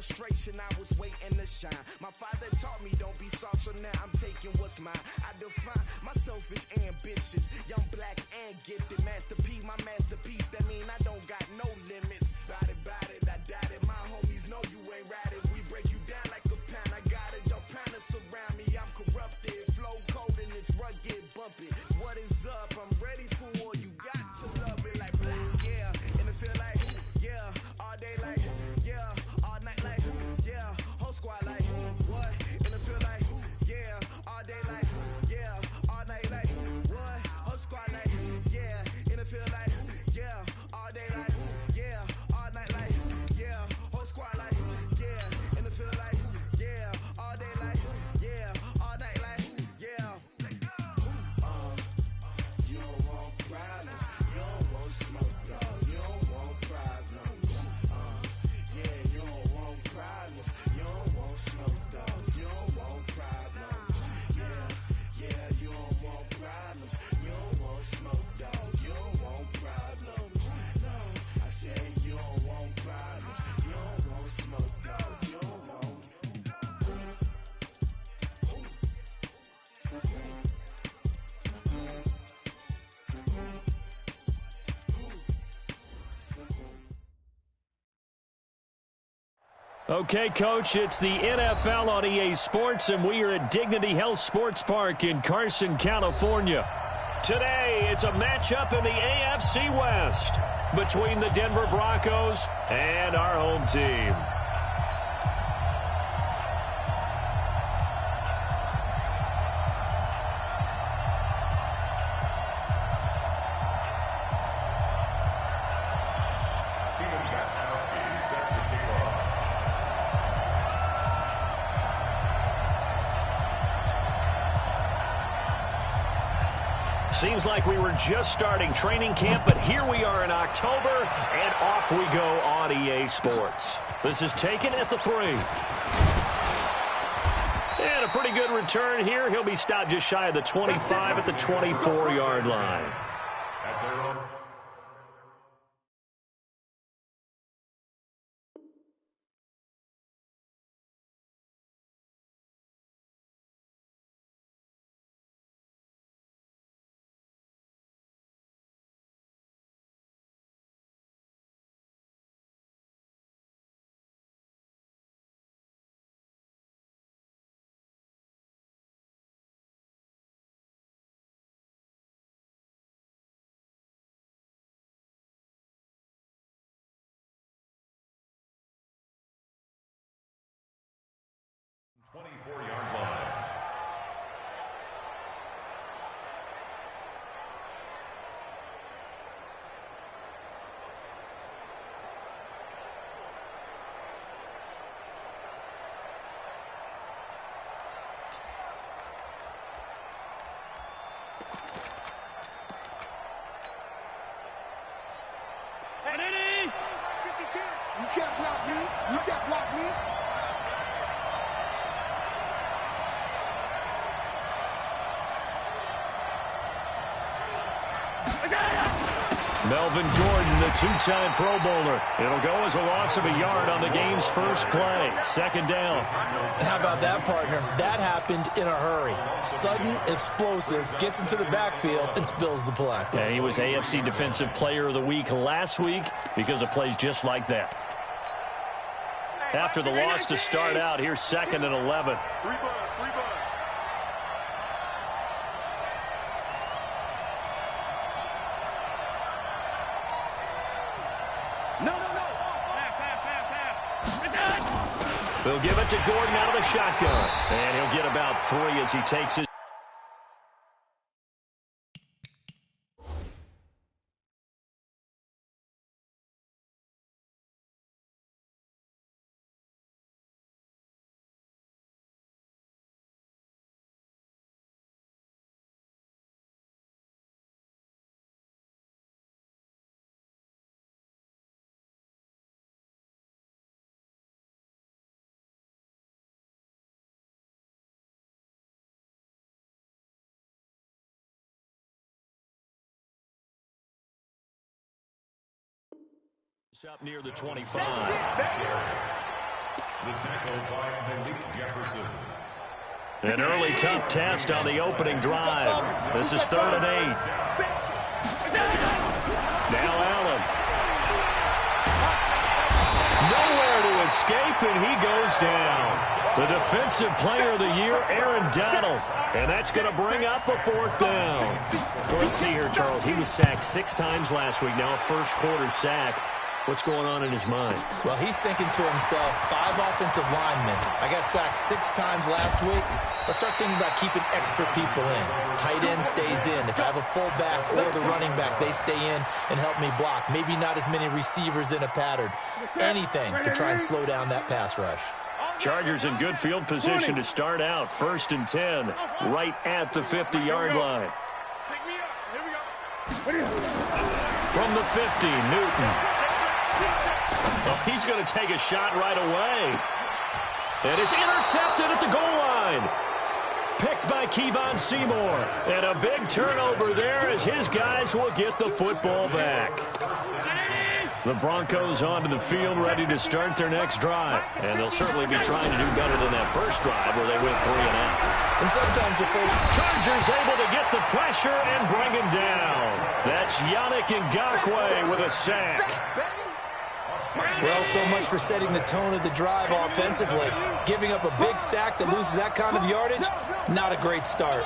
frustration, I was waiting to shine. My father taught me don't be soft, so now I'm taking what's mine. I define myself as ambitious, young, black, and gifted. Master P, my masterpiece, that mean I don't got no limits. Bout it, I doubt it. My homies know you ain't ratted. We break you down like a pound. I got it, don't pound us around me. I'm corrupted, flow cold and it's rugged, bumpy. What is up? I'm ready for war. You got to love it like blah, yeah. And it feel like, yeah. All day like, yeah. All night like, yeah. Whole squad like, what? And it feel like, yeah. All day like, yeah. All night like, what? Whole squad like, yeah. And it feel like, yeah. All day like, yeah. All night like, yeah. Whole squad like, yeah. And it feel like, yeah. All day like, yeah. All night like, yeah. You don't want problems. You don't want smoke, dog. You don't want problems. Yeah, you don't want problems. You don't want smoke, dog. You don't want problems. Yeah, you don't want problems. You don't want smoke, dog. You don't want problems. No, I said you don't want problems. You don't want smoke, dog. You don't want. Okay, Coach, it's the NFL on EA Sports, and we are at Dignity Health Sports Park in Carson, California. Today, it's a matchup in the AFC West between the Denver Broncos and our home team. Seems like we were just starting training camp, but here we are in October, and off we go on EA Sports. This is taken at the 3. And a pretty good return here. He'll be stopped just shy of the 25 at the 24-yard line. You can't block me. You can't block me. Melvin Gordon, the two-time Pro Bowler. It'll go as a loss of a yard on the game's first play. Second down. How about that, partner? That happened in a hurry. Sudden, explosive, gets into the backfield, and spills the play. And he was AFC Defensive Player of the Week last week because of plays just like that. After the loss to start out, here's 2nd and 11. They'll give it to Gordon out of the shotgun. And he'll get about 3 as he takes it. Up near the 25. An early tough test on the opening drive. This is 3rd and 8. Now Allen. Nowhere to escape, and he goes down. The defensive player of the year, Aaron Donald. And that's going to bring up a 4th down. Well, let's see here, Charles. He was sacked 6 times last week. Now a first-quarter sack. What's going on in his mind? Well, he's thinking to himself, 5 offensive linemen. I got sacked 6 times last week. Let's start thinking about keeping extra people in. Tight end stays in. If I have a fullback or the running back, they stay in and help me block. Maybe not as many receivers in a pattern. Anything to try and slow down that pass rush. Chargers in good field position to start out. 1st and 10, right at the 50-yard line. From the 50, Newton. Oh, he's going to take a shot right away. And it's intercepted at the goal line. Picked by Kevon Seymour. And a big turnover there as his guys will get the football back. The Broncos onto the field ready to start their next drive. And they'll certainly be trying to do better than that first drive where they went 3 and out. And sometimes the first... Chargers able to get the pressure and bring him down. That's Yannick Ngakoue with a sack. Well, so much for setting the tone of the drive offensively. Giving up a big sack that loses that kind of yardage, not a great start.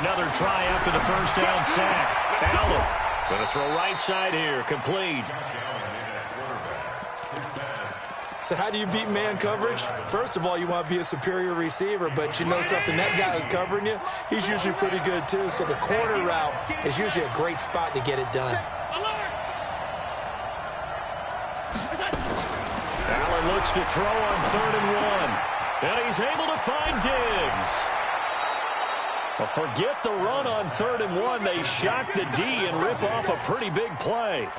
Another try after the first down sack. Allen going to throw right side here, complete. So how do you beat man coverage? First of all, you want to be a superior receiver, but you know something, that guy who's covering you, he's usually pretty good too. So the corner route is usually a great spot to get it done. Allen looks to throw on 3rd and 1. And he's able to find Diggs. Well, forget the run on 3rd and 1. They shock the D and rip off a pretty big play.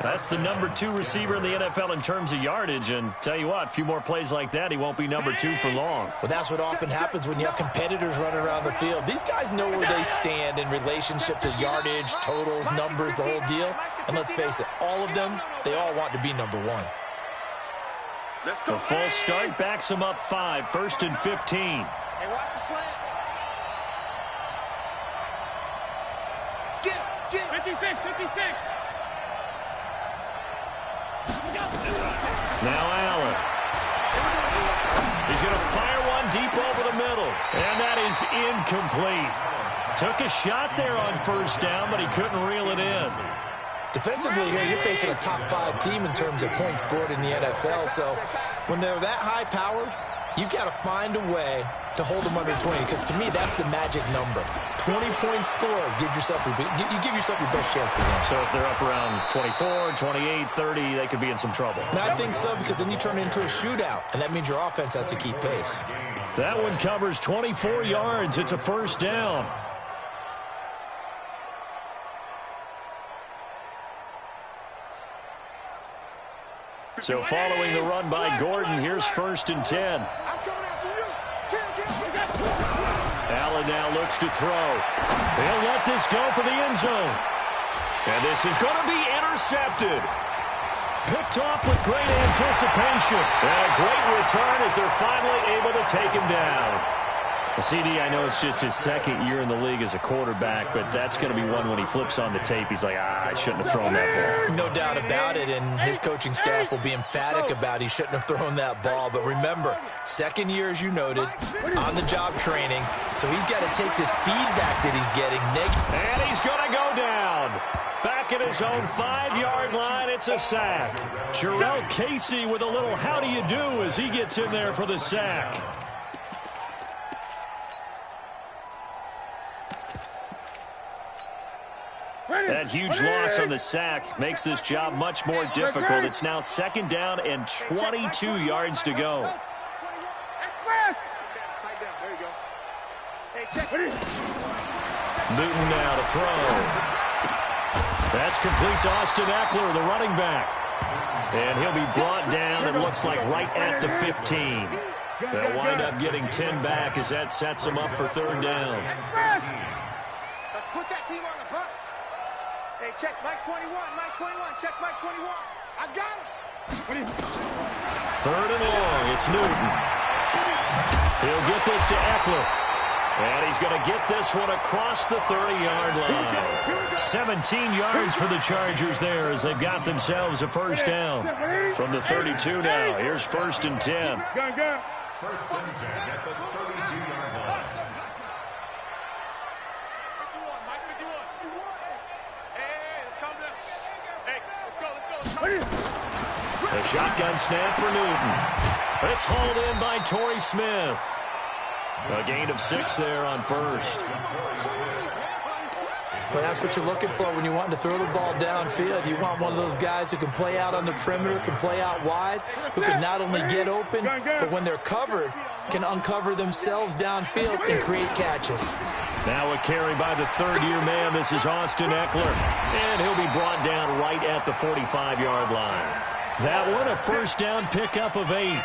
That's the number 2 receiver in the NFL in terms of yardage. And tell you what, a few more plays like that, he won't be number 2 for long. Well, that's what often happens when you have competitors running around the field. These guys know where they stand in relationship to yardage, totals, numbers, the whole deal. And let's face it, all of them, they all want to be number 1. The full start backs him up 5, 1st and 15. Hey, watch the slant. Get him. 56. Now Allen. He's going to fire one deep over the middle. And that is incomplete. Took a shot there on 1st down, but he couldn't reel it in. Defensively here, you're facing a top 5 team in terms of points scored in the NFL. So when they're that high-powered, you've got to find a way to hold them under 20, because to me, that's the magic number. 20-point score, you give yourself your best chance to win. So if they're up around 24, 28, 30, they could be in some trouble. I think so, because then you turn it into a shootout, and that means your offense has to keep pace. That one covers 24 yards. It's a 1st down. So following the run by Gordon, here's 1st and 10. Allen now looks to throw. They'll let this go for the end zone. And this is going to be intercepted. Picked off with great anticipation. And a great return as they're finally able to take him down. CD, I know it's just his 2nd year in the league as a quarterback, but that's going to be one when he flips on the tape, he's like, I shouldn't have thrown that ball. No doubt about it, and his coaching staff will be emphatic about he shouldn't have thrown that ball. But remember, 2nd year, as you noted, on-the-job training, so he's got to take this feedback that he's getting. And he's going to go down. Back at his own 5-yard line, it's a sack. Jarrell Casey with a little how do you do as he gets in there for the sack. That huge loss on the sack makes this job much more difficult. It's now 2nd down and 22 yards to go. Newton now to throw. That's complete to Austin Eckler, the running back. And he'll be brought down, it looks like, right at the 15. They'll wind up getting 10 back as that sets him up for 3rd down. Let's put that team on the bus. Hey, check Mike 21. Mike 21. Check Mike 21. I got him. Third and long. It's Newton. He'll get this to Eckler. And he's going to get this one across the 30-yard line. 17 yards for the Chargers there as they've got themselves a first down. From the 32 now. Here's 1st and 10. First and 10 at the 32-yard line. A shotgun snap for Newton. It's hauled in by Torrey Smith. A gain of 6 there on first. Well, that's what you're looking for when you want to throw the ball downfield. You want one of those guys who can play out on the perimeter, can play out wide, who can not only get open, but when they're covered, can uncover themselves downfield and create catches. Now a carry by the third-year man. This is Austin Eckler. And he'll be brought down right at the 45-yard line. That one, a first down pickup of 8.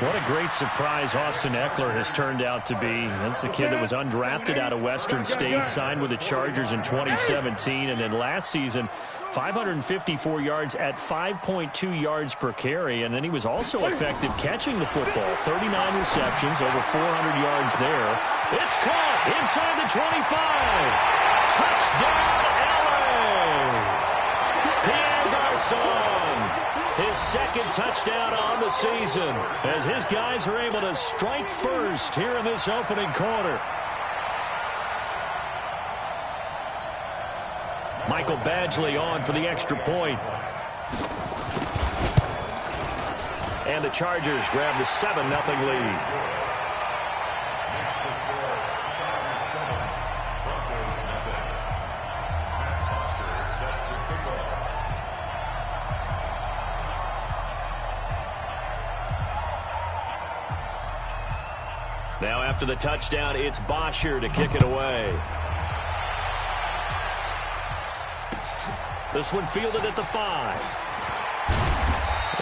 What a great surprise Austin Eckler has turned out to be. That's the kid that was undrafted out of Western State, signed with the Chargers in 2017, and then last season, 554 yards at 5.2 yards per carry, and then he was also effective catching the football. 39 receptions, over 400 yards there. It's caught inside the 25. Touchdown, LA! Pierre Garçon. His second touchdown on the season as his guys are able to strike first here in this opening quarter. Michael Badgley on for the extra point. And the Chargers grab the 7-0 lead. Now after the touchdown, it's Bosher to kick it away. This one fielded at the 5.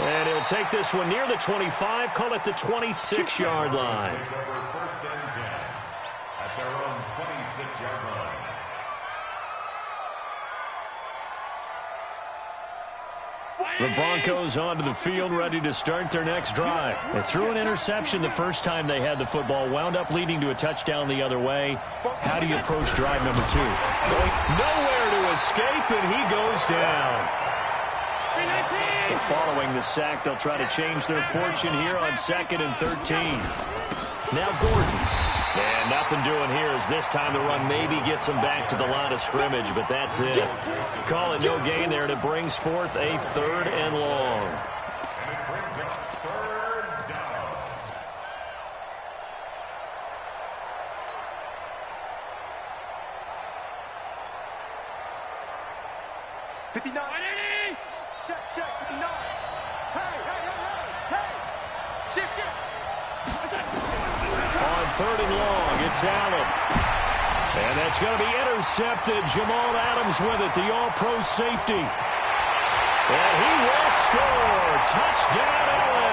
And he'll take this one near the 25, call it the 26-yard line. First and 10 at their own 26-yard line. The Broncos onto the field, ready to start their next drive. They threw an interception the first time they had the football, wound up leading to a touchdown the other way. How do you approach drive number 2? Going nowhere to escape, and he goes down. But following the sack, they'll try to change their fortune here on 2nd and 13. Now Gordon. And nothing doing here as this time the run maybe gets them back to the line of scrimmage, but that's it. Call it no gain there, and it brings forth a 3rd and long. And it brings up 3rd down. Check, 59. Hey. Shift. On 3rd and long, it's Allen. And that's going to be intercepted. Jamal Adams with it, the all-pro safety. And he will score. Touchdown, LA.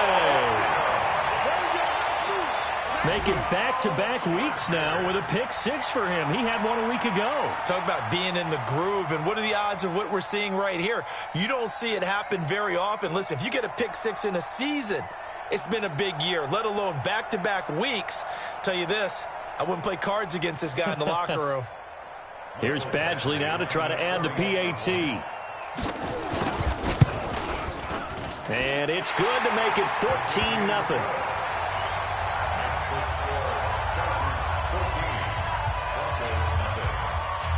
Making back-to-back weeks now with a pick 6 for him. He had one a week ago. Talk about being in the groove, and what are the odds of what we're seeing right here? You don't see it happen very often. Listen, if you get a pick 6 in a season, it's been a big year, let alone back-to-back weeks. Tell you this, I wouldn't play cards against this guy in the locker room. Here's Badgley now to try to add the PAT. And it's good to make it 14-0.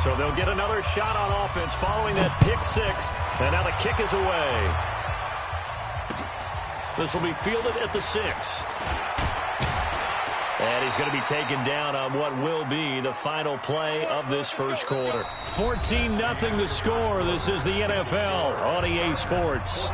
So they'll get another shot on offense following that pick 6. And now the kick is away. This will be fielded at the 6. And he's going to be taken down on what will be the final play of this first quarter. 14-0 the score. This is the NFL on EA Sports.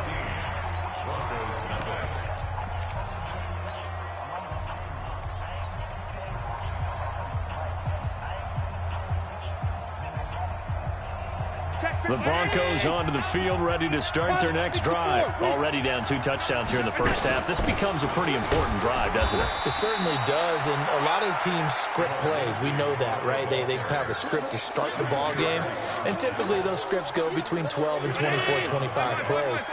Check The Broncos onto the field, ready to start their next drive. Already down 2 touchdowns here in the first half. This becomes a pretty important drive, doesn't it? It certainly does, and a lot of teams script plays. We know that, right? They have a script to start the ball game, and typically those scripts go between 12 and 24, 25 plays.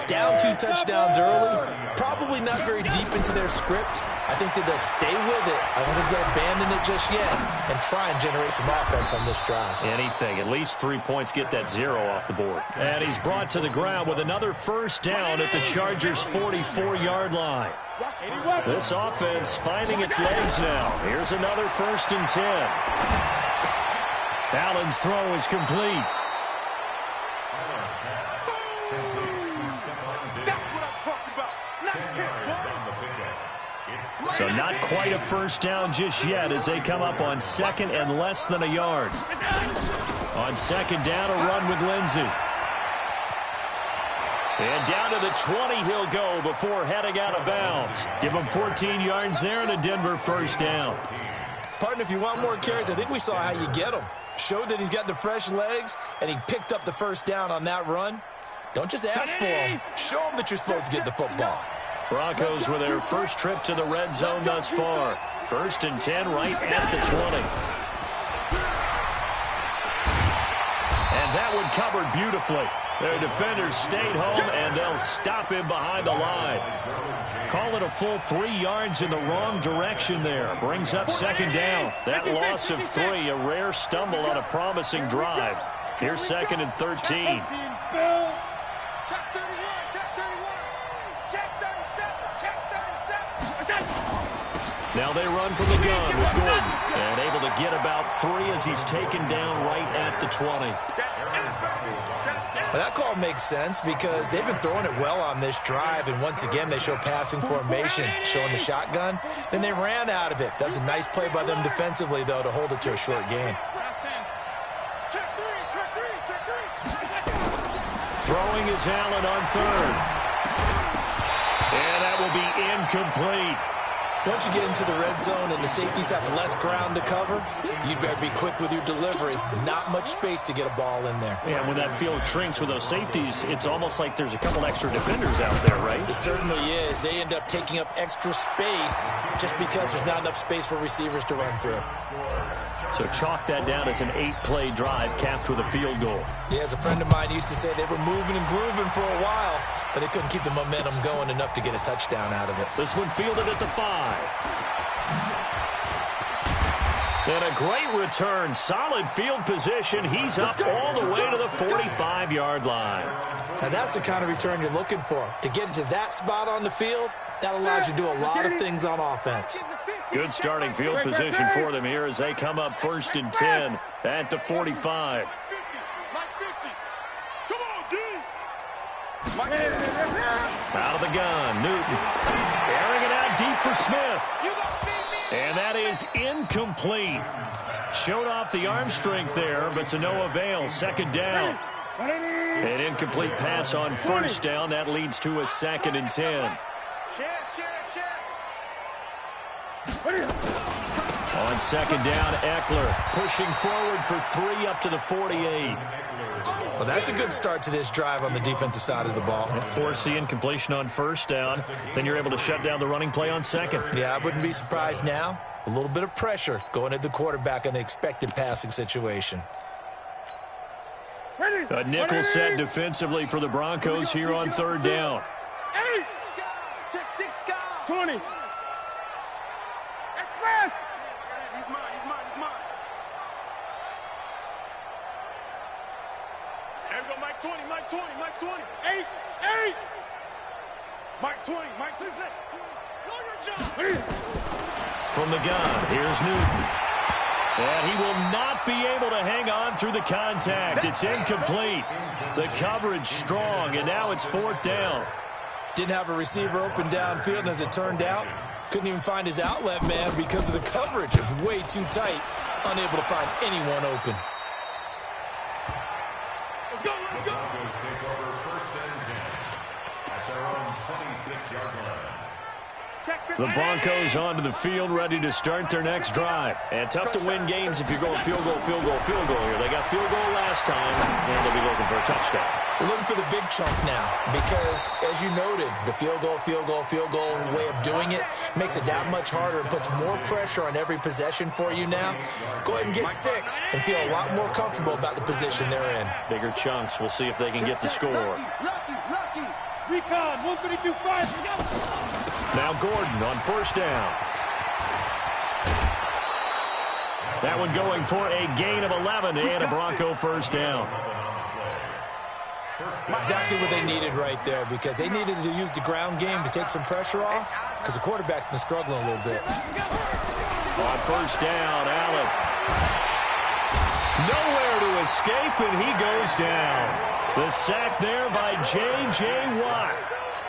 Down 2 touchdowns early, probably not very deep into their script. I think that they'll stay with it. I don't think they'll abandon it just yet and try and generate some offense on this drive. Anything. At least 3 points, get that 0 off the board. And he's brought to the ground with another first down at the Chargers' 44-yard line. This offense finding its legs now. Here's another 1st and 10. Allen's throw is complete. So not quite a first down just yet as they come up on 2nd and less than a yard. On 2nd down, a run with Lindsey. And down to the 20 he'll go before heading out of bounds. Give him 14 yards there and a Denver first down. Partner, if you want more carries, I think we saw how you get them. Showed that he's got the fresh legs, and he picked up the first down on that run. Don't just ask for him. Show him that you're supposed to get the football. Broncos with their first trip to the red zone thus far. 1st and 10 right at the 20. And that one covered beautifully. Their defenders stayed home, and they'll stop him behind the line. Call it a full 3 yards in the wrong direction there. Brings up 2nd down. That loss of 3, a rare stumble on a promising drive. Here's 2nd and 13. Now they run from the gun with Gordon. And able to get about 3 as he's taken down right at the 20. Well, that call makes sense because they've been throwing it well on this drive, and once again they show passing formation, showing the shotgun. Then they ran out of it. That's a nice play by them defensively, though, to hold it to a short gain. Throwing is Allen on 3rd. And that will be incomplete. Once you get into the red zone and the safeties have less ground to cover, you'd better be quick with your delivery. Not much space to get a ball in there. Yeah, when that field shrinks with those safeties, it's almost like there's a couple extra defenders out there, right? It certainly is. They end up taking up extra space just because there's not enough space for receivers to run through. So chalk that down as an 8-play drive capped with a field goal. Yeah, as a friend of mine used to say, they were moving and grooving for a while, but they couldn't keep the momentum going enough to get a touchdown out of it. This one fielded at the 5. And a great return. Solid field position. He's up all the way to the 45-yard line. Now, that's the kind of return you're looking for. To get into that spot on the field, that allows you to do a lot of things on offense. Good starting field position for them here as they come up 1st and 10 at the 45. Out of the gun, Newton. Airing it out deep for Smith. And that is incomplete. Showed off the arm strength there, but to no avail. 2nd down. An incomplete pass on 1st down. That leads to a 2nd and 10. On 2nd down, Eckler pushing forward for 3 up to the 48. Well, that's a good start to this drive on the defensive side of the ball. Force the incompletion on 1st down. Then you're able to shut down the running play on 2nd. Yeah, I wouldn't be surprised now. A little bit of pressure going at the quarterback in the expected passing situation. A nickel set defensively for the Broncos here on 3rd down. 20. Express. He's mine. There we go, Mike 20. 8. Mike 20. From the gun, here's Newton. And he will not be able to hang on through the contact. It's incomplete. The coverage strong, and now it's 4th down. Didn't have a receiver open downfield, and as it turned out, couldn't even find his outlet man because of the coverage. It was way too tight, unable to find anyone open. Let's go. Broncos take over 1st and 10 at their own 26-yard line. The Broncos onto the field, ready to start their next drive. And tough to win games if you're going field goal, field goal, field goal here. They got field goal last time, and they'll be looking for a touchdown. They're looking for the big chunk now because, as you noted, the field goal way of doing it makes it that much harder and puts more pressure on every possession for you now. Go ahead and get 6 and feel a lot more comfortable about the position they're in. Bigger chunks. We'll see if they can get the score. Lucky. Recon, 132-5. Now Gordon on first down. That one going for a gain of 11 and a Bronco first down. Exactly what they needed right there because they needed to use the ground game to take some pressure off because the quarterback's been struggling a little bit. On first down, Allen. Nowhere to escape, and he goes down. The sack there by J.J. Watt.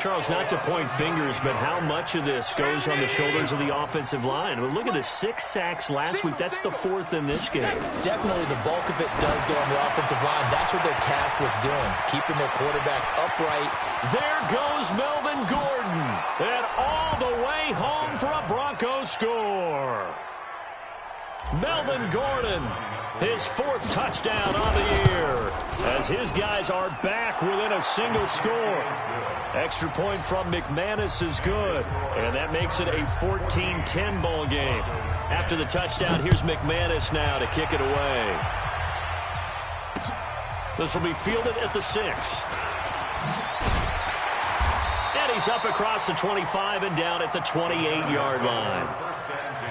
Charles, not to point fingers, but how much of this goes on the shoulders of the offensive line? Well, look at the 6 sacks last week. That's the 4th in this game. Definitely the bulk of it does go on the offensive line. That's what they're tasked with doing, keeping their quarterback upright. There goes Melvin Gordon, and all the way home for a Bronco score. Melvin Gordon, his 4th touchdown on the year, as his guys are back within a single score. Extra point from McManus is good, and that makes it a 14-10 ball game. After the touchdown, here's McManus now to kick it away. This will be fielded at the 6. And he's up across the 25 and down at the 28-yard line. First and 10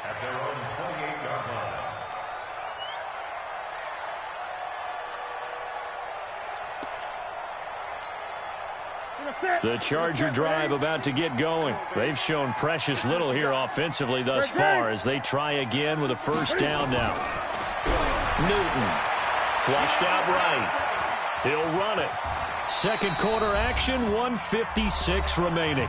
at their own 28-yard line. The Charger drive about to get going. They've shown precious little here offensively thus far as they try again with a first down now. Newton flushed out right. He'll run it. Second quarter action, 1:56 remaining.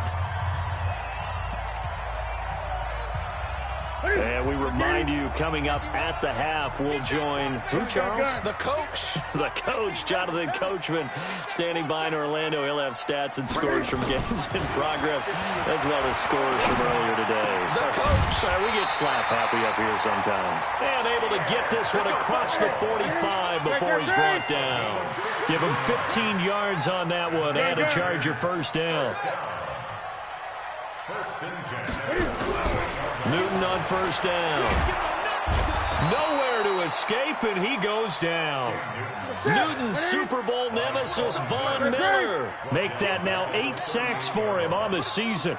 And we remind you, coming up at the half, we'll join who, Charles? The coach. The coach, Jonathan Coachman, standing by in Orlando. He'll have stats and scores from games in progress, as well as scores from earlier today. The coach. We get slap happy up here sometimes. And able to get this one across the 45 before he's brought down. Give him 15 yards on that one and a Charger first down. First and 10. Newton on first down. Nowhere to escape, and he goes down. Newton's Super Bowl nemesis, Von Miller. Make that now 8 sacks for him on the season.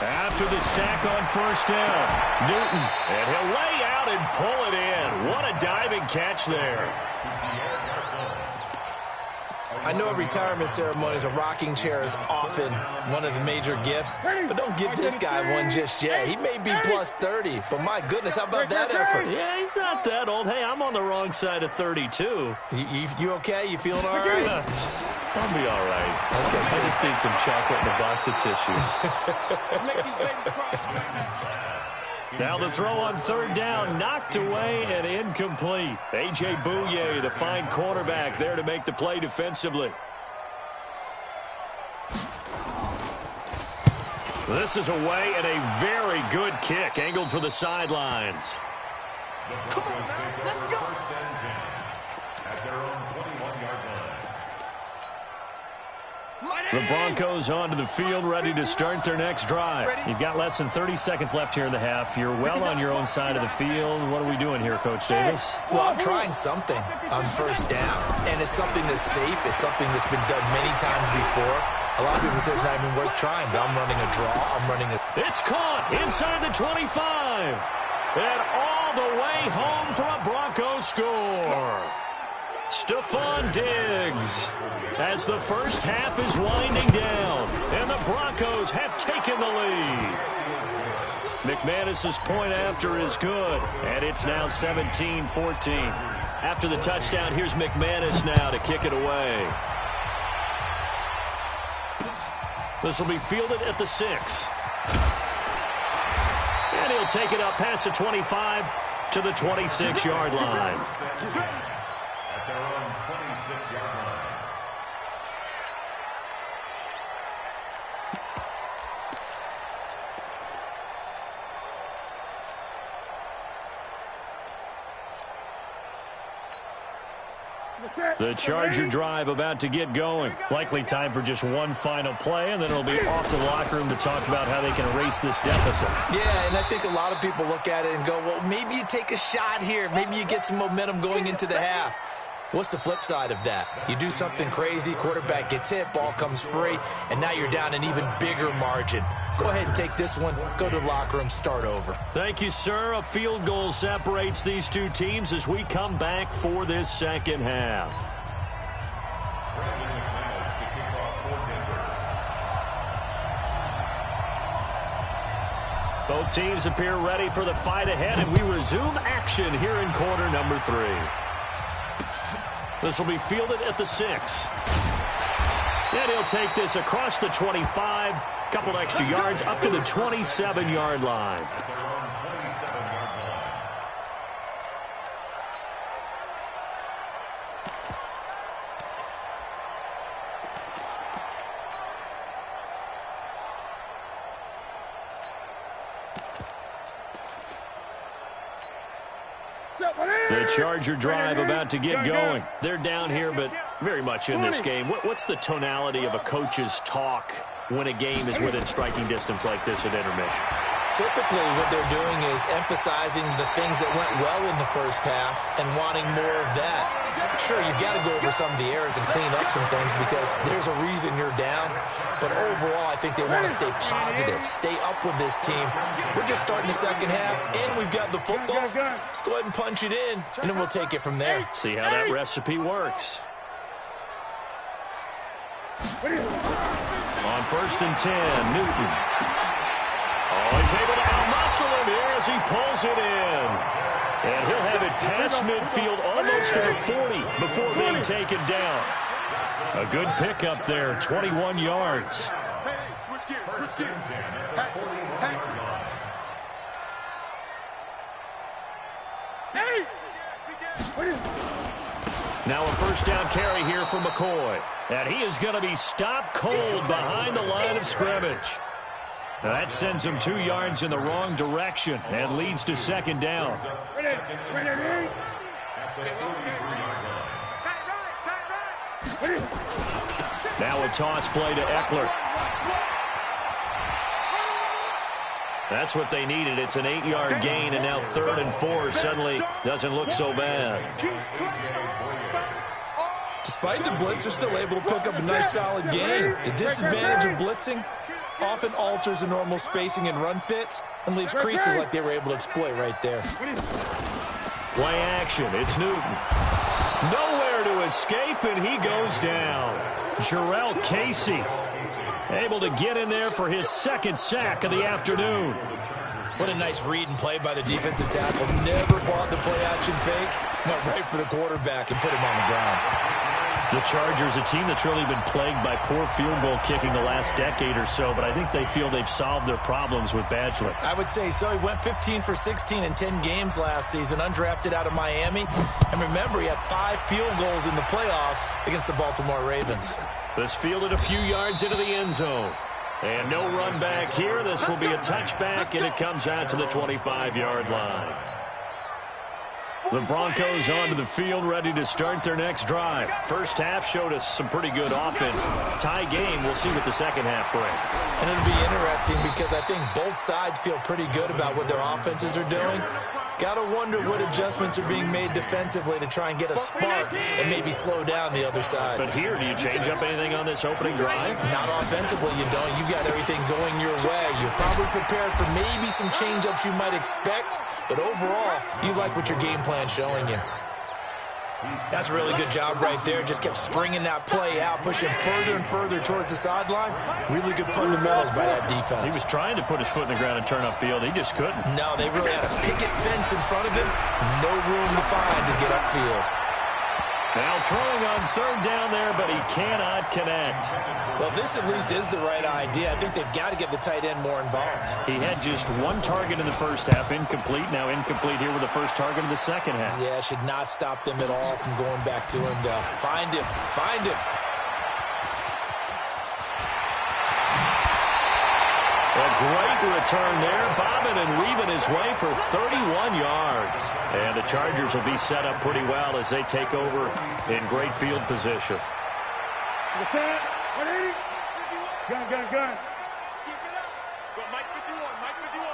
After the sack on first down, Newton, and he'll lay out and pull it in. What a diving catch there. I know retirement ceremonies, a rocking chair is often one of the major gifts, but don't give this guy one just yet. He may be plus 30, but my goodness, how about that effort? Yeah, he's not that old. Hey, I'm on the wrong side of 32. You okay? You feeling all right? I'll be all right. Okay, I just need some chocolate and a box of tissues. Make these babies cry. Now the throw on third down, knocked away and incomplete. A.J. Bouye, the fine cornerback, there to make the play defensively. This is away and a very good kick, angled for the sidelines. Come on, man. Let's go. First and 10 at their own 21-yard line. The Broncos onto the field, ready to start their next drive. You've got less than 30 seconds left here in the half. You're well on your own side of the field. What are we doing here, Coach Davis? Well, I'm trying something on first down, and it's something that's safe. It's something that's been done many times before. A lot of people say it's not even worth trying, but I'm running a draw. I'm running a... It's caught inside the 25. And all the way home for a Bronco score. Stephon Diggs, as the first half is winding down, and the Broncos have taken the lead. McManus's point after is good, and it's now 17-14. After the touchdown, here's McManus now to kick it away. This will be fielded at the 6. And he'll take it up past the 25 to the 26-yard line. The Charger drive about to get going. Likely time for just one final play, and then it'll be off to the locker room to talk about how they can erase this deficit. Yeah, and I think a lot of people look at it and go, well, maybe you take a shot here. Maybe you get some momentum going into the half. What's the flip side of that? You do something crazy, quarterback gets hit, ball comes free, and now you're down an even bigger margin. Go ahead and take this one, go to the locker room, start over. Thank you, sir. A field goal separates these two teams as we come back for this second half. Both teams appear ready for the fight ahead, and we resume action here in quarter number 3. This will be fielded at the 6. And he'll take this across the 25, couple extra yards up to the 27-yard line. The Charger drive about to get going. They're down here, but very much in this game. What's the tonality of a coach's talk when a game is within striking distance like this at intermission? Typically, what they're doing is emphasizing the things that went well in the first half and wanting more of that. Sure, you've got to go over some of the errors and clean up some things because there's a reason you're down. But overall, I think they want to stay positive, stay up with this team. We're just starting the second half, and we've got the football. Let's go ahead and punch it in, and then we'll take it from there. See how that recipe works. On 1st and 10, Newton. Oh, he's able to out-muscle him here as he pulls it in. And he'll have it past midfield almost to the 40 before being taken down. A good pickup there, 21 yards. Hey, switch gears. Now a first down carry here for McCoy. And he is going to be stopped cold behind the line of scrimmage. Now that sends him 2 yards in the wrong direction and leads to second down. Now a toss play to Eckler. That's what they needed. It's an 8-yard gain, and now 3rd and 4 suddenly doesn't look so bad. Despite the blitz, they're still able to pick up a nice solid gain. The disadvantage of blitzing often alters the normal spacing and run fits and leaves creases like they were able to exploit right there. Play action. It's Newton. Nowhere to escape, and he goes down. Jarrell Casey able to get in there for his 2nd sack of the afternoon. What a nice read and play by the defensive tackle. Never bought the play-action fake. Went right for the quarterback and put him on the ground. The Chargers, a team that's really been plagued by poor field goal kicking the last decade or so, but I think they feel they've solved their problems with Badgley. I would say so. He went 15 for 16 in 10 games last season, undrafted out of Miami. And remember, he had 5 field goals in the playoffs against the Baltimore Ravens. This fielded a few yards into the end zone. And no run back here. This will be a touchback, and it comes out to the 25-yard line. The Broncos onto the field, ready to start their next drive. First half showed us some pretty good offense. Tie game, we'll see what the second half brings. And it'll be interesting because I think both sides feel pretty good about what their offenses are doing. Gotta wonder what adjustments are being made defensively to try and get a spark and maybe slow down the other side. But here, do you change up anything on this opening drive? Not offensively, you don't. You've got everything going your way. You're probably prepared for maybe some change-ups you might expect, but overall, you like what your game plan's showing you. That's a really good job right there. Just kept stringing that play out, pushing further and further towards the sideline. Really good fundamentals by that defense. He was trying to put his foot in the ground and turn upfield. He just couldn't. No, they really had a picket fence in front of him. No room to find to get upfield. Now throwing on 3rd down there, but he cannot connect. Well, this at least is the right idea. I think they've got to get the tight end more involved. He had just 1 target in the first half, incomplete. Now incomplete here with the first target of the second half. Yeah, should not stop them at all from going back to him, though. Find him. Find him. A great return there, bobbing and weaving his way for 31 yards. And the Chargers will be set up pretty well as they take over in great field position. Gun. Keep it up. Go, Mike 51. Mike 51.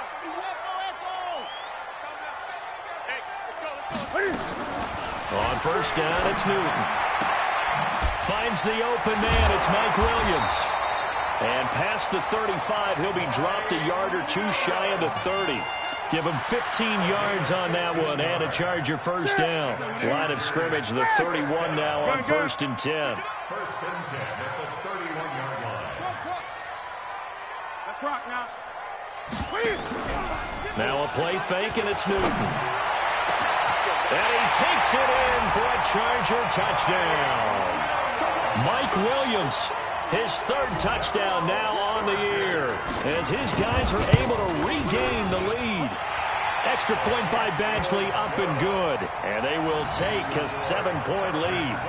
Hey, let's go. On first down, it's Newton. Finds the open man. It's Mike Williams. And past the 35, he'll be dropped a yard or two shy of the 30. Give him 15 yards on that one and a Charger first down. Line of scrimmage, the 31 now on 1st and 10. 1st and 10 at the 31-yard line. Let's rock now. Now a play fake, and it's Newton. And he takes it in for a Charger touchdown. Mike Williams, his 3rd touchdown now on the year, as his guys are able to regain the lead. Extra point by Badgley, up and good. And they will take a 7-point lead.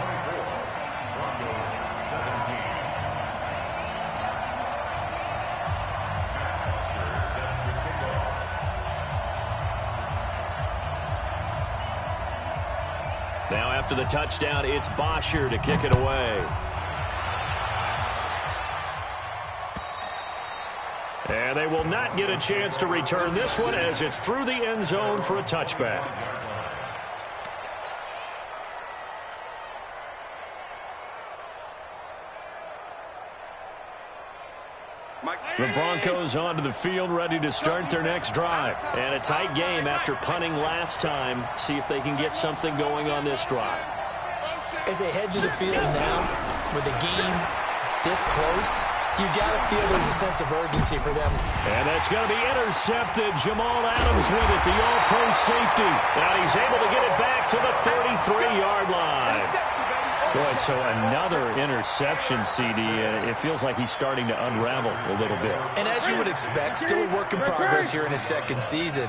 Now after the touchdown, it's Bosher to kick it away. And they will not get a chance to return this one as it's through the end zone for a touchback. The Broncos onto the field, ready to start their next drive. And a tight game after punting last time. See if they can get something going on this drive. As they head to the field now, with the game this close, you got to feel there's a sense of urgency for them. And that's going to be intercepted. Jamal Adams with it, the all-pro safety. And he's able to get it back to the 33-yard line. Boy, so another interception, CD. It feels like he's starting to unravel a little bit. And as you would expect, still a work in progress here in his 2nd season.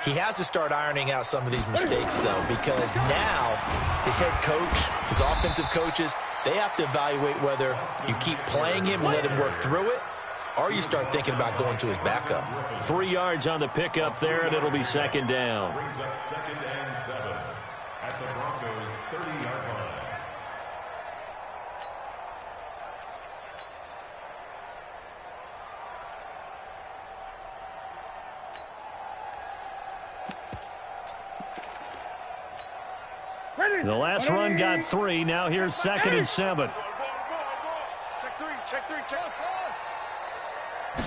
He has to start ironing out some of these mistakes, though, because now his head coach, his offensive coaches, they have to evaluate whether you keep playing him and let him work through it, or you start thinking about going to his backup. 3 yards on the pickup there, and it'll be 2nd down. Brings up 2nd and 7 at the Broncos' 30-yard line. The last run got 3. Now here's 2nd and 7. Check 3, check 3, check 4.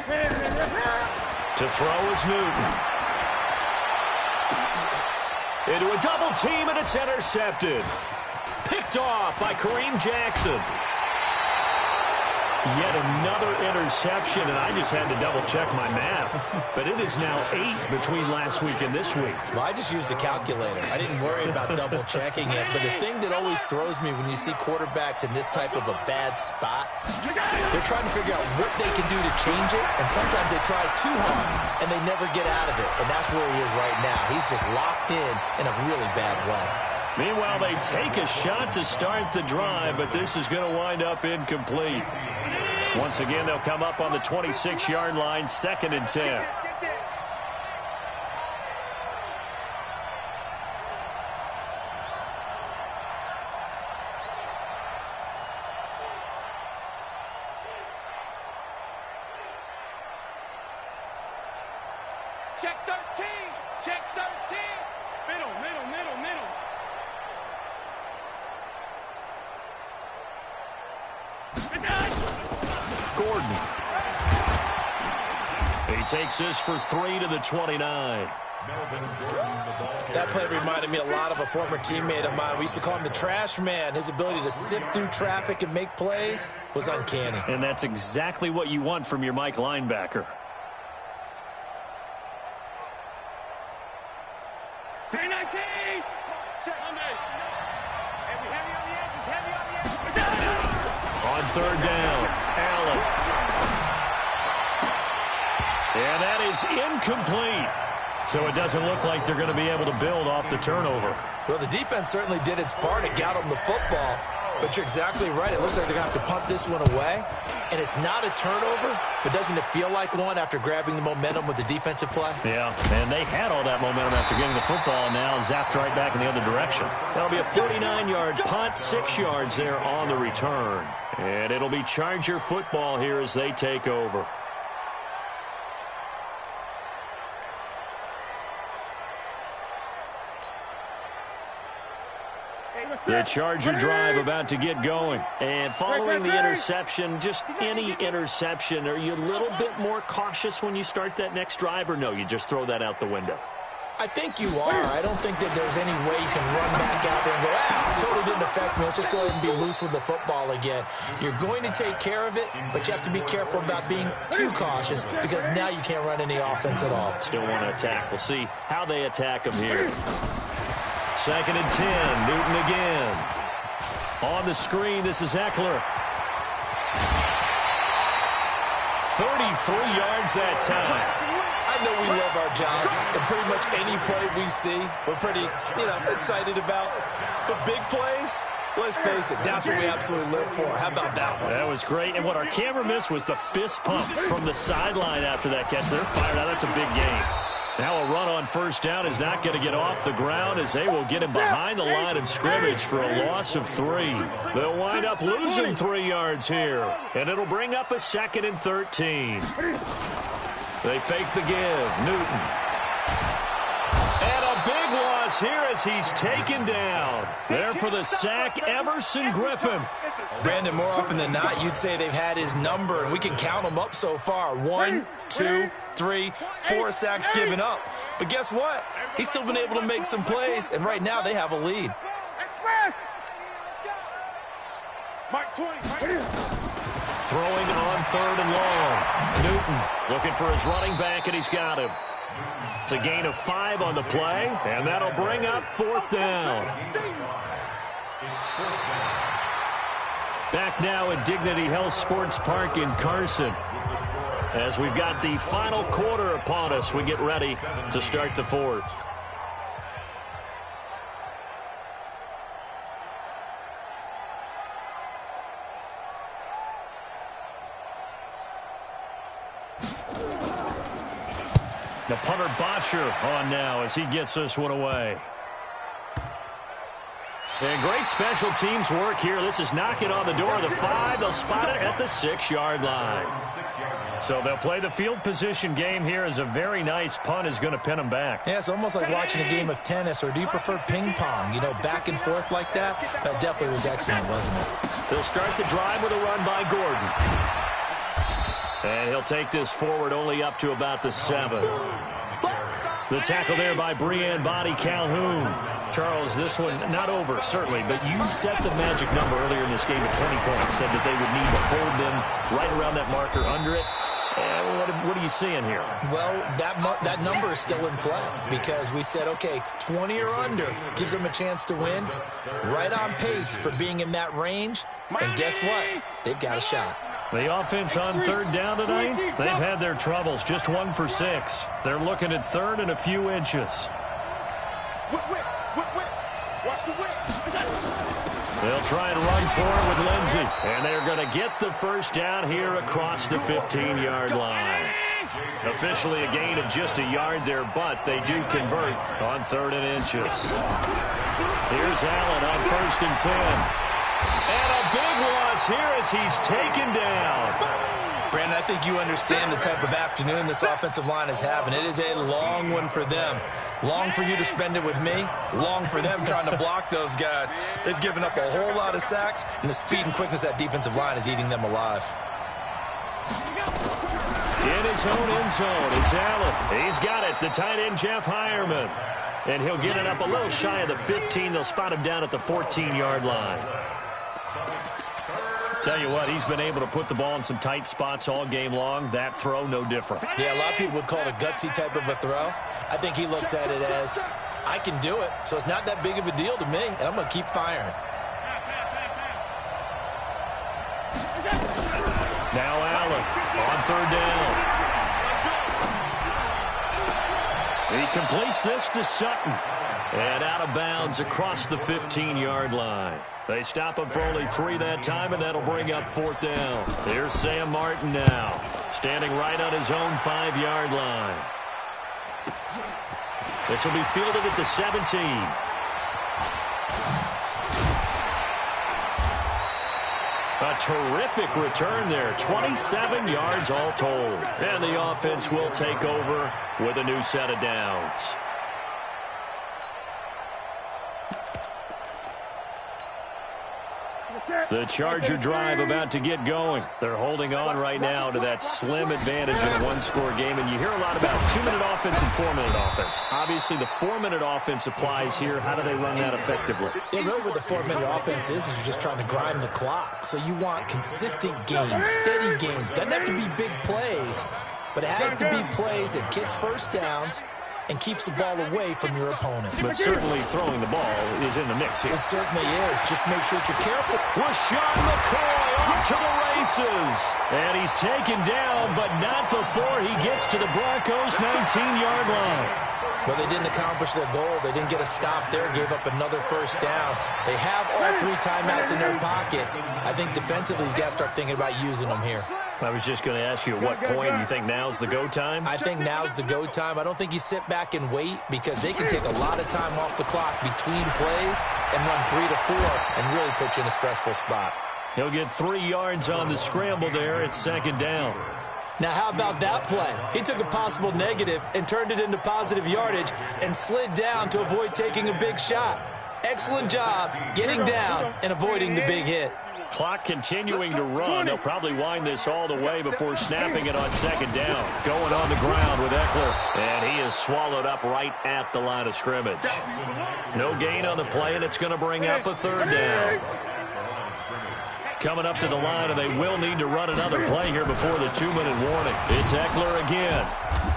To throw is Newton. Into a double team, and it's intercepted. Picked off by Kareem Jackson. Yet another interception, and I just had to double-check my math. But it is now 8 between last week and this week. Well, I just used the calculator. I didn't worry about double-checking it. But the thing that always throws me when you see quarterbacks in this type of a bad spot, they're trying to figure out what they can do to change it, and sometimes they try too hard, and they never get out of it. And that's where he is right now. He's just locked in a really bad way. Meanwhile, they take a shot to start the drive, but this is going to wind up incomplete. Once again, they'll come up on the 26-yard line, 2nd and 10. Check 13, check 13. Middle. Gordon. He takes this for 3 to the 29. That play reminded me a lot of a former teammate of mine. We used to call him the trash man. His ability to sift through traffic and make plays was uncanny. And that's exactly what you want from your Mike linebacker. On 3rd down, Allen. And that is incomplete. So it doesn't look like they're going to be able to build off the turnover. Well, the defense certainly did its part. It got them the football. But you're exactly right. It looks like they're going to have to punt this one away. And it's not a turnover, but doesn't it feel like one after grabbing the momentum with the defensive play? Yeah, and they had all that momentum after getting the football, and now zapped right back in the other direction. That'll be a 49-yard punt, 6 yards there on the return. And it'll be Charger football here as they take over. The Charger drive about to get going. And following the interception, just any interception, are you a little bit more cautious when you start that next drive, or no, you just throw that out the window? I think you are. I don't think that there's any way you can run back out there and go, totally didn't affect me. Let's just go ahead and be loose with the football again. You're going to take care of it, but you have to be careful about being too cautious because now you can't run any offense at all. Still want to attack. We'll see how they attack them here. 2nd and 10. Newton again. On the screen, this is Eckler. 33 yards that time. I know we love our jobs, and pretty much any play we see, we're pretty, excited about. The big plays, let's face it, that's what we absolutely live for. How about that one? That was great. And what our camera missed was the fist pump from the sideline after that catch. They're fired out. That's a big game. Now a run on first down is not going to get off the ground as they will get him behind the line of scrimmage for a loss of 3. They'll wind up losing 3 yards here, and it'll bring up a 2nd and 13. They fake the give. Newton. And a big loss here as he's taken down. There for the sack, Everson Griffin. Brandon, more often than not, you'd say they've had his number, and we can count them up so far. 1, 2, 3, 4 sacks given up. But guess what? He's still been able to make some plays, and right now they have a lead. Throwing on 3rd and long. Newton looking for his running back, and he's got him. It's a gain of 5 on the play, and that'll bring up 4th down. Back now at Dignity Health Sports Park in Carson. As we've got the final quarter upon us, we get ready to start the 4th. The punter Bosher on now as he gets this one away. And great special teams work here. This is knocking on the door of the 5. They'll spot it at the 6-yard line. So they'll play the field position game here as a very nice punt is going to pin them back. Yeah, it's almost like watching a game of tennis, or do you prefer ping pong? Back and forth like that? That definitely was excellent, wasn't it? They'll start the drive with a run by Gordon. And he'll take this forward only up to about the 7. The tackle there by Breanne Body Calhoun. Charles, this one not over, certainly, but you set the magic number earlier in this game at 20 points, said that they would need to hold them right around that marker under it. What are you seeing here? Well, that number is still in play because we said, okay, 20 or under gives them a chance to win. Right on pace for being in that range. And guess what? They've got a shot. The offense on 3rd down tonight, they've had their troubles. Just 1 for 6. They're looking at 3rd and a few inches. They'll try and run forward with Lindsey. And they're going to get the first down here across the 15-yard line. Officially a gain of just a yard there, but they do convert on 3rd and inches. Here's Allen on 1st and 10. And a big loss here as he's taken down. Brandon, I think you understand the type of afternoon this offensive line is having. It is a long one for them. Long for you to spend it with me. Long for them trying to block those guys. They've given up a whole lot of sacks, and the speed and quickness of that defensive line is eating them alive. In his own end zone, it's Allen. He's got it. The tight end, Jeff Hireman. And he'll get it up a little shy of the 15. They'll spot him down at the 14-yard line. Tell you what, he's been able to put the ball in some tight spots all game long. That throw, no different. Yeah, a lot of people would call it a gutsy type of a throw. I think he looks at it as, I can do it, so it's not that big of a deal to me, and I'm going to keep firing. Now Allen on 3rd down. He completes this to Sutton. And out of bounds across the 15-yard line. They stop him for only 3 that time, and that'll bring up 4th down. Here's Sam Martin now, standing right on his own 5-yard line. This will be fielded at the 17. A terrific return there. 27 yards all told. And the offense will take over with a new set of downs. The Charger drive about to get going. They're holding on right now to that slim advantage in a one-score game. And you hear a lot about 2-minute offense and 4-minute offense. Obviously, the 4-minute offense applies here. How do they run that effectively? Yeah, really what the 4-minute offense is you're just trying to grind the clock. So you want consistent gains, steady gains. Doesn't have to be big plays, but it has to be plays that gets first downs and keeps the ball away from your opponent. But certainly throwing the ball is in the mix here. It certainly is. Just make sure that you're careful. Rashawn McCoy off to the races. And he's taken down, but not before he gets to the Broncos' 19-yard line. Well, they didn't accomplish their goal. They didn't get a stop there, gave up another first down. They have all 3 timeouts in their pocket. I think defensively, you've got to start thinking about using them here. I was just going to ask you, at what point you think now's the go time? I think now's the go time. I don't think you sit back and wait because they can take a lot of time off the clock between plays and run 3 to 4 and really put you in a stressful spot. He'll get 3 yards on the scramble there. It's 2nd down. Now, how about that play? He took a possible negative and turned it into positive yardage and slid down to avoid taking a big shot. Excellent job getting down and avoiding the big hit. Clock continuing to run. They'll probably wind this all the way before snapping it on 2nd down. Going on the ground with Eckler. And he is swallowed up right at the line of scrimmage. No gain on the play, and it's going to bring up a 3rd down. Coming up to the line, and they will need to run another play here before the 2-minute warning. It's Eckler again.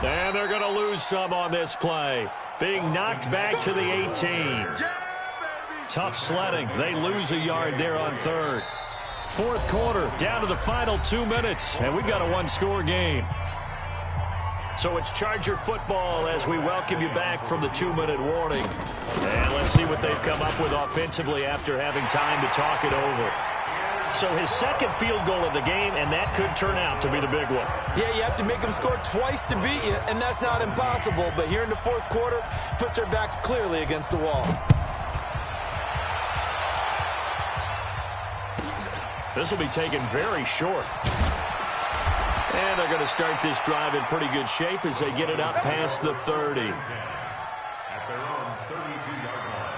And they're going to lose some on this play. Being knocked back to the 18. Tough sledding. They lose a yard there on 3rd. 4th quarter, down to the final 2 minutes, and we've got a one-score game. So it's Charger football as we welcome you back from the 2-minute warning. And let's see what they've come up with offensively after having time to talk it over. So his 2nd field goal of the game, and that could turn out to be the big one. Yeah, you have to make them score twice to beat you, and that's not impossible. But here in the 4th quarter, puts their backs clearly against the wall. This will be taken very short. And they're going to start this drive in pretty good shape as they get it up past the 30. At their own 32-yard line.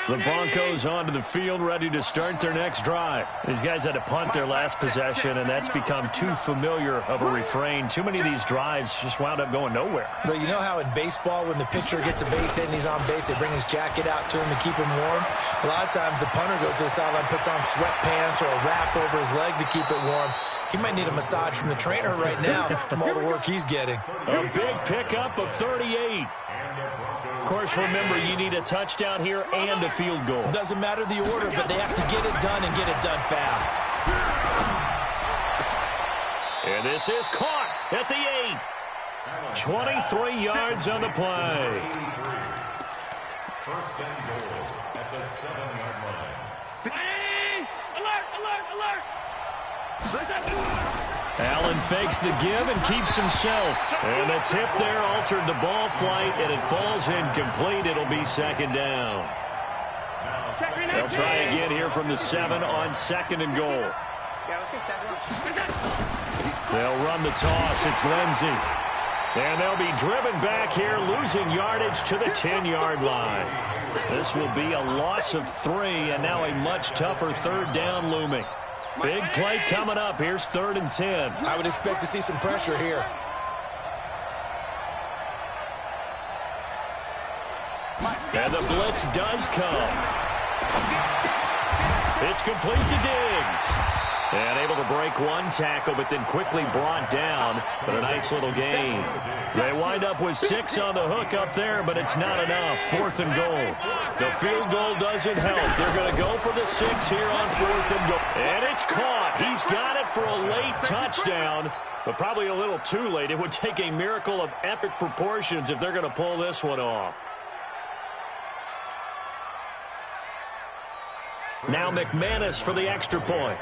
The Broncos onto the field, ready to start their next drive. These guys had to punt their last possession, and that's become too familiar of a refrain. Too many of these drives just wound up going nowhere. But you know how in baseball, when the pitcher gets a base hit and he's on base, they bring his jacket out to him to keep him warm? A lot of times the punter goes to the sideline, puts on sweatpants or a wrap over his leg to keep it warm. He might need a massage from the trainer right now from all the work he's getting. A big pickup of 38. Of course, remember, you need a touchdown here and a field goal. Doesn't matter the order, but they have to get it done and get it done fast. And this is caught at the 8. 23 yards on the play. 1st and goal at the 7-yard line. Alert, alert, alert. Allen fakes the give and keeps himself. And the tip there altered the ball flight, and it falls incomplete. It'll be 2nd down. They'll try again here from the 7 on 2nd and goal. Yeah, let's go 7. They'll run the toss. It's Lindsey. And they'll be driven back here, losing yardage to the 10-yard line. This will be a loss of 3, and now a much tougher 3rd down looming. Big play coming up. Here's 3rd and 10. I would expect to see some pressure here. And the blitz does come. It's complete to Diggs. And able to break one tackle, but then quickly brought down. But a nice little gain. They wind up with 6 on the hook up there, but it's not enough. 4th and goal. The field goal doesn't help. They're going to go for the 6 here on 4th and goal. And it's caught. He's got it for a late touchdown, but probably a little too late. It would take a miracle of epic proportions if they're going to pull this one off. Now McManus for the extra point.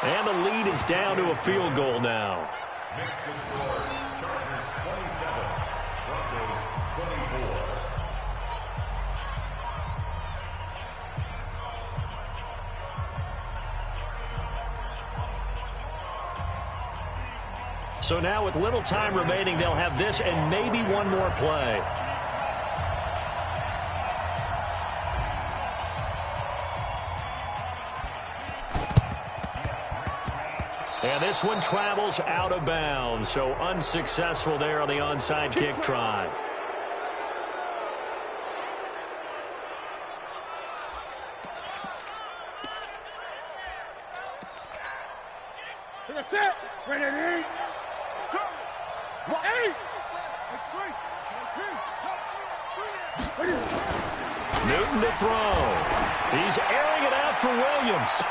And the lead is down to a field goal now. Next to score, Chargers 27, Broncos 24. So now with little time remaining, they'll have this and maybe one more play. And this one travels out of bounds, so unsuccessful there on the onside kick try. That's it. Bring it in. Newton to throw. He's airing it out for Williams.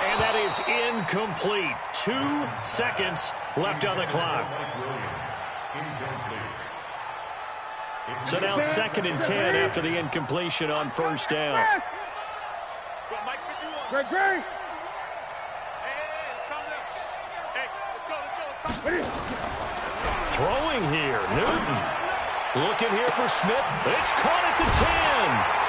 And that is incomplete. 2 seconds left on the clock. So now 2nd and 10 after the incompletion on 1st down. Great. Throwing here, Newton. Looking here for Smith. It's caught at the 10.